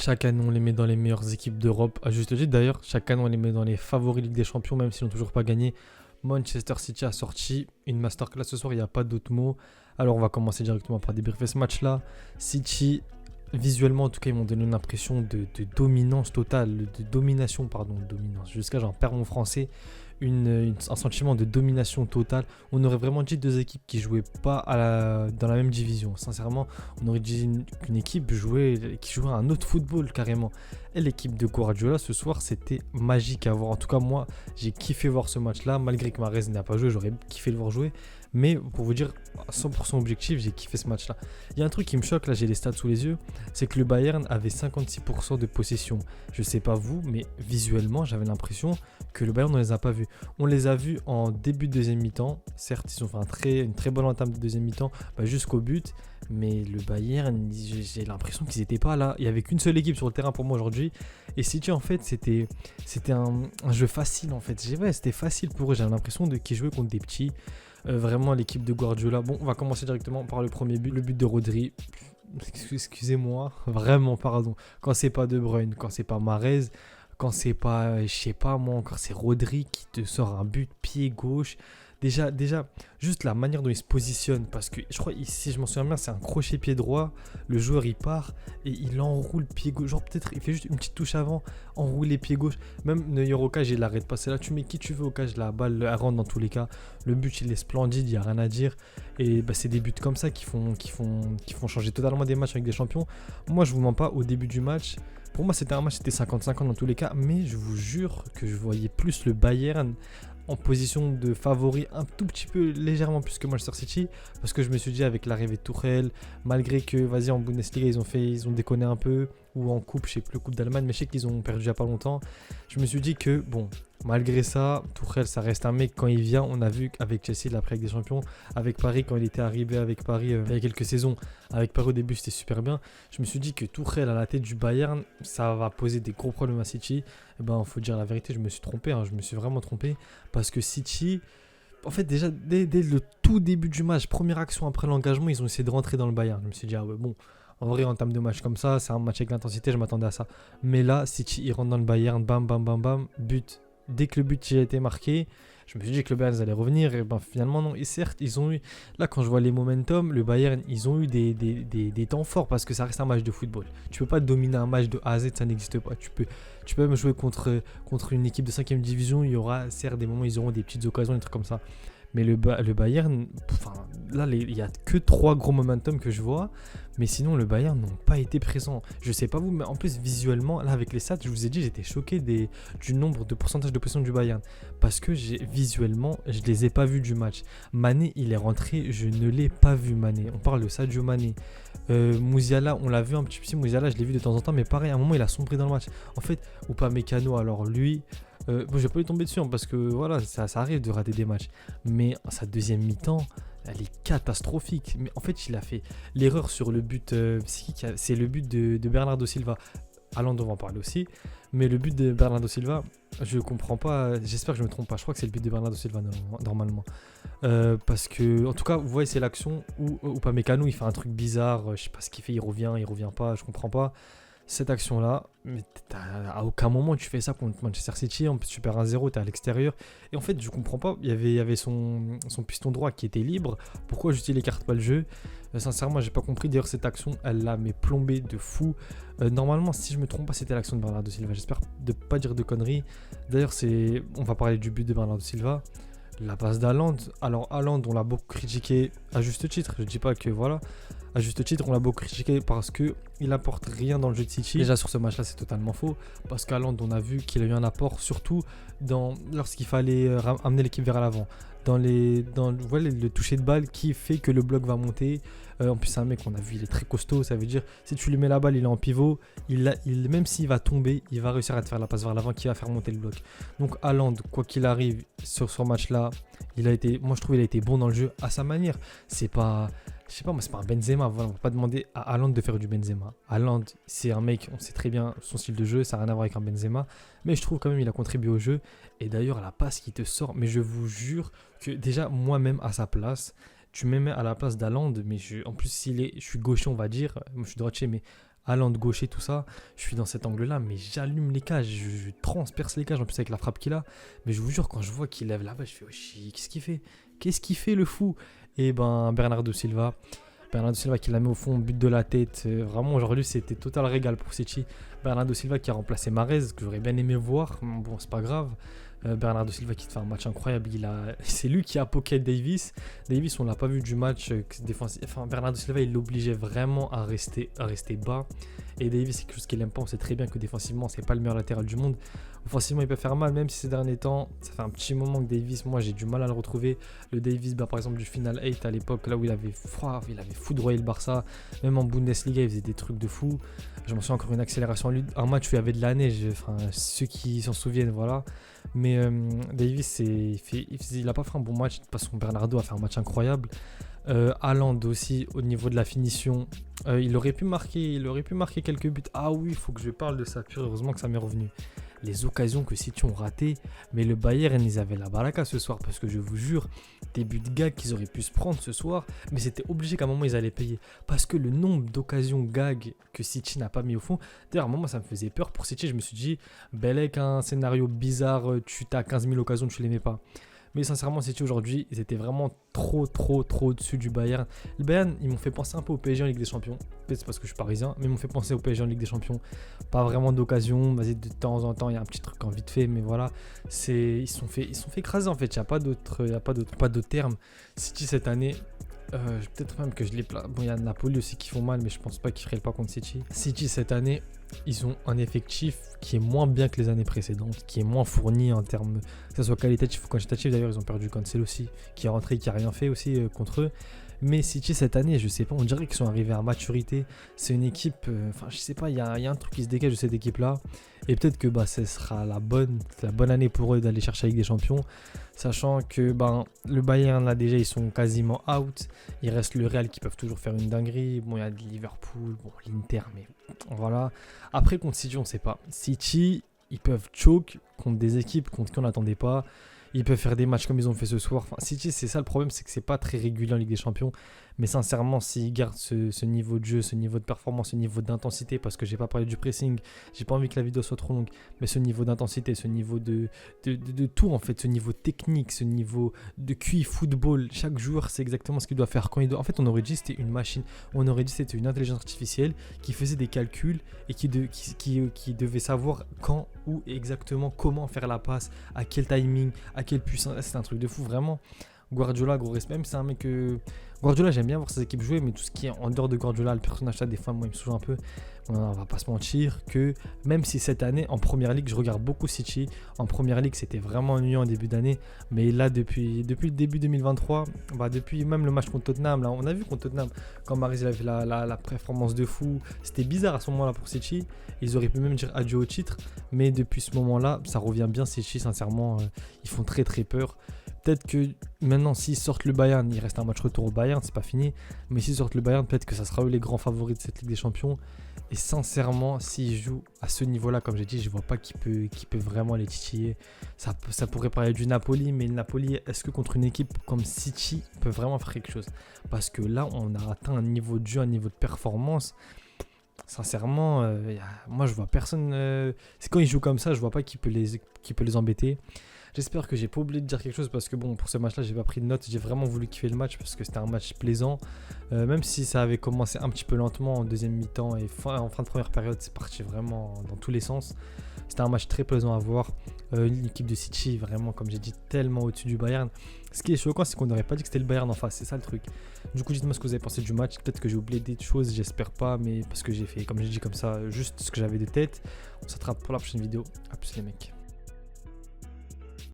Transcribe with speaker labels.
Speaker 1: Chaque année, on les met dans les meilleures équipes d'Europe. À juste titre, d'ailleurs, chaque année, on les met dans les favoris Ligue des Champions, même s'ils n'ont toujours pas gagné. Manchester City a sorti une masterclass ce soir, il n'y a pas d'autre mot. Alors, on va commencer directement par débriefer ce match-là. City, visuellement, en tout cas, ils m'ont donné une impression de dominance totale, de domination, pardon, dominance. Jusqu'à j'en perds mon français. Un sentiment de domination totale. On aurait vraiment dit deux équipes qui jouaient pas dans la même division. Sincèrement, on aurait dit qu'une équipe qui jouait un autre football carrément. Et l'équipe de Guardiola ce soir, c'était magique à voir. En tout cas, moi, j'ai kiffé voir ce match-là. Malgré que Mahrez n'a pas joué, j'aurais kiffé le voir jouer. Mais pour vous dire, à 100% objectif, j'ai kiffé ce match-là. Il y a un truc qui me choque, là j'ai les stats sous les yeux, c'est que le Bayern avait 56% de possession. Je sais pas vous, mais visuellement, j'avais l'impression que le Bayern, on ne les a pas vus. On les a vus en début de deuxième mi-temps. Certes, ils ont fait une très bonne entame de deuxième mi-temps jusqu'au but. Mais le Bayern, j'ai l'impression qu'ils n'étaient pas là. Il n'y avait qu'une seule équipe sur le terrain pour moi aujourd'hui. Et City, en fait, c'était un jeu facile, en fait. C'était facile pour eux. J'avais l'impression qu'ils jouaient contre des petits. Vraiment, l'équipe de Guardiola. Bon, on va commencer directement par le premier but. Le but de Rodri. Excusez-moi. Vraiment, pardon. Quand c'est pas De Bruyne, quand c'est pas Mahrez, quand c'est pas, je sais pas moi, encore c'est Rodri qui te sort un but pied gauche. Déjà, juste la manière dont il se positionne, parce que je crois, si je m'en souviens bien, c'est un crochet pied droit. Le joueur il part et il enroule pied gauche. Genre peut-être il fait juste une petite touche avant, enrouler pied gauche. Même Neuer au cage, il l'arrête pas. C'est là, tu mets qui tu veux au cage, la balle elle rentre dans tous les cas. Le but il est splendide, il n'y a rien à dire. Et c'est des buts comme ça qui font changer totalement des matchs avec des champions. Moi je vous mens pas, au début du match. Pour moi, c'était un match, c'était 50-50 dans tous les cas, mais je vous jure que je voyais plus le Bayern en position de favori un tout petit peu légèrement plus que Manchester City, parce que je me suis dit avec l'arrivée de Tuchel, malgré que vas-y en Bundesliga ils ont déconné un peu, ou en coupe, je sais plus, coupe d'Allemagne, mais je sais qu'ils ont perdu il y a pas longtemps. Je me suis dit que bon, malgré ça, Tuchel ça reste un mec quand il vient. On a vu avec Chelsea l'après avec des champions, avec Paris quand il était arrivé avec Paris il y a quelques saisons, avec Paris au début c'était super bien. Je me suis dit que Tuchel à la tête du Bayern, ça va poser des gros problèmes à City. Et ben faut dire la vérité, je me suis trompé, je me suis vraiment trompé, parce que City, en fait déjà dès le tout début du match, première action après l'engagement, ils ont essayé de rentrer dans le Bayern. Je me suis dit ah ouais bon, en vrai en termes de match comme ça, c'est un match avec l'intensité, je m'attendais à ça. Mais là City il rentre dans le Bayern, bam bam bam bam, but. Dès que le but a été marqué, je me suis dit que le Bayern allait revenir, et ben finalement non. Et certes, ils ont eu, là quand je vois les momentum, le Bayern, ils ont eu des temps forts, parce que ça reste un match de football. Tu peux pas dominer un match de A à Z, ça n'existe pas. Tu peux même jouer contre une équipe de 5ème division, il y aura certes des moments où ils auront des petites occasions, des trucs comme ça. Mais le Bayern, là, il n'y a que 3 gros momentum que je vois. Mais sinon, le Bayern n'ont pas été présents. Je sais pas vous, mais en plus, visuellement, là, avec les stats, je vous ai dit, j'étais choqué du nombre de pourcentage de possession du Bayern. Parce que visuellement, je ne les ai pas vus du match. Mané, il est rentré, je ne l'ai pas vu, Mané. On parle de Sadio Mané. Musiala, on l'a vu un petit peu. Musiala, je l'ai vu de temps en temps, mais pareil, à un moment, il a sombré dans le match. En fait, Upamecano, alors lui... bon, je vais pas lui tomber dessus, parce que voilà, ça arrive de rater des matchs. Mais sa deuxième mi-temps, elle est catastrophique. Mais en fait, il a fait l'erreur sur le but. C'est le but de Bernardo Silva. Haaland, on va en parler aussi. Mais le but de Bernardo Silva, je comprends pas. J'espère que je me trompe pas. Je crois que c'est le but de Bernardo Silva normalement. Parce que, en tout cas, vous voyez, c'est l'action où Upamecano il fait un truc bizarre. Je sais pas ce qu'il fait. Il revient pas. Je comprends pas. Cette action-là, mais à aucun moment tu fais ça contre Manchester City. En plus, tu perds 1-0, tu es à l'extérieur. Et en fait, je comprends pas. Il y avait son piston droit qui était libre. Pourquoi Justin n'écarte pas le jeu? Sincèrement, j'ai pas compris. D'ailleurs, cette action, elle l'a plombé de fou. Normalement, si je me trompe pas, c'était l'action de Bernardo Silva. J'espère de pas dire de conneries. D'ailleurs, on va parler du but de Bernardo Silva. La passe d'Haaland. Alors, Haaland, on l'a beaucoup critiqué à juste titre. Je dis pas que voilà. À juste titre, on l'a beaucoup critiqué parce qu'il apporte rien dans le jeu de City. Déjà sur ce match-là, c'est totalement faux. Parce qu'Haaland, on a vu qu'il a eu un apport, surtout lorsqu'il fallait amener l'équipe vers l'avant. Le toucher de balle qui fait que le bloc va monter. En plus, c'est un mec qu'on a vu, il est très costaud. Ça veut dire, si tu lui mets la balle, il est en pivot. Même s'il va tomber, il va réussir à te faire la passe vers l'avant qui va faire monter le bloc. Donc, Haaland, quoi qu'il arrive sur ce match-là, moi je trouve qu'il a été bon dans le jeu à sa manière. C'est pas un Benzema. Voilà, on ne va pas demander à Haaland de faire du Benzema. Haaland, c'est un mec, on sait très bien son style de jeu, ça n'a rien à voir avec un Benzema. Mais je trouve quand même qu'il a contribué au jeu. Et d'ailleurs, la passe qui te sort, mais je vous jure que déjà, moi-même à sa place, tu me mets à la place d'Haaland, mais en plus, je suis gaucher, on va dire. Moi, je suis droitier, mais Haaland gaucher, tout ça. Je suis dans cet angle-là, mais j'allume les cages, je transperce les cages, en plus avec la frappe qu'il a. Mais je vous jure, quand je vois qu'il lève là-bas, je fais, wesh, qu'est-ce qu'il fait? Qu'est-ce qu'il fait, le fou? Et ben, Bernardo Silva qui la met au fond, but de la tête. Vraiment, aujourd'hui, c'était total régal pour City. Bernardo Silva qui a remplacé Mahrez, que j'aurais bien aimé voir. Bon, c'est pas grave. Bernardo Silva qui te fait un match incroyable. C'est lui qui a poké Davis. Davis, on l'a pas vu du match défensif. Enfin, Bernardo Silva, il l'obligeait vraiment à rester bas. Et Davis, c'est quelque chose qu'il aime pas. On sait très bien que défensivement, c'est pas le meilleur latéral du monde. Offensivement, il peut faire mal, même si ces derniers temps, ça fait un petit moment que Davis, moi, j'ai du mal à le retrouver. Le Davis, par exemple, du Final 8 à l'époque, là où il avait foudroyé le Barça. Même en Bundesliga, il faisait des trucs de fou. Je m'en souviens encore une accélération. Un match où il y avait de la neige. Enfin, ceux qui s'en souviennent, voilà. Mais Davis, il n'a pas fait un bon match. De toute façon, Bernardo a fait un match incroyable. Haaland aussi, au niveau de la finition, il aurait pu marquer quelques buts. Ah oui, il faut que je parle de ça. Pure, heureusement que ça m'est revenu. Les occasions que City ont ratées, mais le Bayern, ils avaient la baraka ce soir, parce que je vous jure, des buts de gag qu'ils auraient pu se prendre ce soir, mais c'était obligé qu'à un moment ils allaient payer, parce que le nombre d'occasions gag que City n'a pas mis au fond, d'ailleurs à un moment ça me faisait peur pour City. Je me suis dit, Belek, un scénario bizarre, tu t'as 15 000 occasions, tu les mets pas. Mais sincèrement, City aujourd'hui, ils étaient vraiment trop au-dessus du Bayern. Le Bayern, ils m'ont fait penser un peu au PSG en Ligue des Champions. Peut-être c'est parce que je suis parisien, mais ils m'ont fait penser au PSG en Ligue des Champions. Pas vraiment d'occasion. Vas-y, de temps en temps, il y a un petit truc en vite fait, mais voilà. Ils sont fait écraser en fait. Il n'y a pas d'autre terme. City cette année. Peut-être même que je les place. Bon, il y a Napoli aussi qui font mal, mais je pense pas qu'ils feraient le pas contre City. City cette année, ils ont un effectif qui est moins bien que les années précédentes, qui est moins fourni en termes, que ce soit qualitatif ou quantitatif. D'ailleurs, ils ont perdu Cancelo aussi, qui est rentré, qui a rien fait aussi contre eux. Mais City cette année, je sais pas, on dirait qu'ils sont arrivés à maturité. C'est une équipe, je sais pas, il y a un truc qui se dégage de cette équipe-là. Et peut-être que ce sera la bonne année pour eux d'aller chercher la Ligue des Champions. Sachant que le Bayern, là déjà, ils sont quasiment out. Il reste le Real qui peuvent toujours faire une dinguerie. Bon, il y a Liverpool, l'Inter, mais voilà. Après, contre City, on ne sait pas. City, ils peuvent choke contre des équipes contre qui on n'attendait pas. Ils peuvent faire des matchs comme ils ont fait ce soir. Enfin, City, c'est ça le problème, c'est que c'est pas très régulier en Ligue des Champions. Mais sincèrement, s'ils gardent ce niveau de jeu, ce niveau de performance, ce niveau d'intensité, parce que j'ai pas parlé du pressing, j'ai pas envie que la vidéo soit trop longue, mais ce niveau d'intensité, ce niveau de tout en fait, ce niveau technique, ce niveau de QI football, chaque joueur sait exactement ce qu'il doit faire quand il doit. En fait, on aurait dit que c'était une machine, on aurait dit que c'était une intelligence artificielle qui faisait des calculs et qui devait savoir quand, où et exactement comment faire la passe, à quel timing, à quelle puissance. C'est un truc de fou, vraiment. Guardiola, gros respect, même c'est un mec que... Guardiola, j'aime bien voir ses équipes jouer, mais tout ce qui est en dehors de Guardiola, le personnage, ça, des fois, moi, il me saoule un peu. On va pas se mentir que même si cette année, en Première Ligue, je regarde beaucoup City. En Première Ligue, c'était vraiment ennuyant en début d'année. Mais là, depuis le début 2023, depuis même le match contre Tottenham, là, on a vu contre Tottenham, quand Mahrez avait la performance de fou, c'était bizarre à ce moment-là pour City. Ils auraient pu même dire adieu au titre. Mais depuis ce moment-là, ça revient bien City, sincèrement. Ils font très très peur. Peut-être que maintenant, s'ils sortent le Bayern, il reste un match retour au Bayern, c'est pas fini. Mais s'ils sortent le Bayern, peut-être que ça sera eux les grands favoris de cette Ligue des Champions. Et sincèrement, s'ils jouent à ce niveau-là, comme j'ai dit, je vois pas qui peut vraiment les titiller. Ça pourrait parler du Napoli, mais le Napoli, est-ce que contre une équipe comme City, peut vraiment faire quelque chose? Parce que là, on a atteint un niveau de jeu, un niveau de performance. Sincèrement, moi je vois personne. C'est quand ils jouent comme ça, je vois pas qui peut les embêter. J'espère que j'ai pas oublié de dire quelque chose parce que bon, pour ce match-là, j'ai pas pris de notes. J'ai vraiment voulu kiffer le match parce que c'était un match plaisant. Même si ça avait commencé un petit peu lentement en deuxième mi-temps et en fin de première période, c'est parti vraiment dans tous les sens. C'était un match très plaisant à voir. L'équipe de City, vraiment, comme j'ai dit, tellement au-dessus du Bayern. Ce qui est choquant, c'est qu'on n'aurait pas dit que c'était le Bayern en face. C'est ça le truc. Du coup, dites-moi ce que vous avez pensé du match. Peut-être que j'ai oublié des choses, j'espère pas, mais parce que j'ai fait, comme j'ai dit, comme ça, juste ce que j'avais de tête. On se rattrape pour la prochaine vidéo. A plus les mecs.